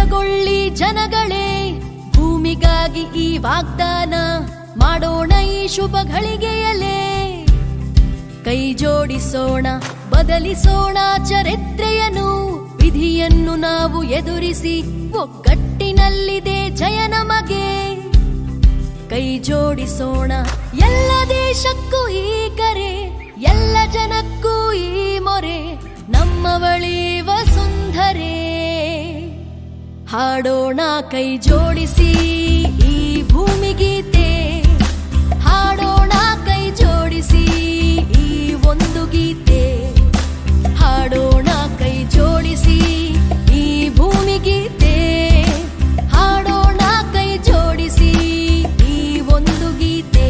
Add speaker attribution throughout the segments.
Speaker 1: ಎಚ್ಚರಗೊಳ್ಳಿ ಜನಗಳೇ, ಭೂಮಿಗಾಗಿ ಈ ವಾಗ್ದಾನ ಮಾಡೋಣ ಈ ಶುಭ ಘಳಿಗೆಯಲ್ಲೇ. ಕೈ ಜೋಡಿಸೋಣ, ಬದಲಿಸೋಣ ಚರಿತ್ರೆಯನ್ನು, ವಿಧಿಯನ್ನು ನಾವು ಎದುರಿಸಿ ಒಗ್ಗಟ್ಟಿನಲ್ಲಿದೆ ಜಯ ನಮಗೆ. ಕೈ ಜೋಡಿಸೋಣ, ಎಲ್ಲ ದೇಶಕ್ಕೂ ಈ ಕರೆ, ಎಲ್ಲ ಜನಕ್ಕೂ ಈ ಮೊರೆ, ನಮ್ಮವಳಿ ವಸುಂಧರೆ. ಹಾಡೋಣ ಕೈ ಜೋಡಿಸಿ ಈ ಭೂಮಿಗೀತೆ, ಹಾಡೋಣ ಕೈ ಜೋಡಿಸಿ ಈ ಒಂದು ಗೀತೆ, ಹಾಡೋಣ ಕೈ ಜೋಡಿಸಿ ಈ ಭೂಮಿಗೀತೆ, ಹಾಡೋಣ ಕೈ ಜೋಡಿಸಿ ಈ ಒಂದು ಗೀತೆ.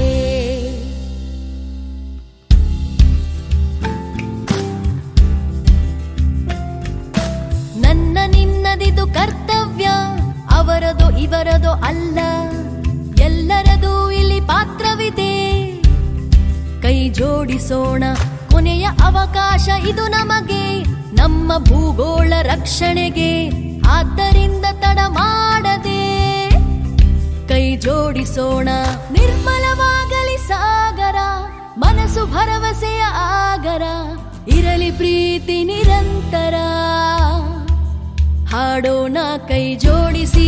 Speaker 1: ನನ್ನ ನಿನ್ನದಿದು ಕರ್ತವ್ಯ, ಅವರದೋ ಇವರದೋ ಅಲ್ಲ, ಎಲ್ಲರದೂ ಇಲ್ಲಿ ಪಾತ್ರವಿದೆ. ಕೈ ಜೋಡಿಸೋಣ, ಕೊನೆಯ ಅವಕಾಶ ಇದು ನಮಗೆ, ನಮ್ಮ ಭೂಗೋಳ ರಕ್ಷಣೆಗೆ, ಆದ್ದರಿಂದ ತಡ ಮಾಡದೆ ಕೈ ಜೋಡಿಸೋಣ. ನಿರ್ಮಲವಾಗಲಿ ಸಾಗರ, ಮನಸ್ಸು ಭರವಸೆಯ ಆಗರ, ಇರಲಿ ಪ್ರೀತಿ ನಿರಂತರ. ಹಾಡೋಣ ಕೈ ಜೋಡಿಸಿ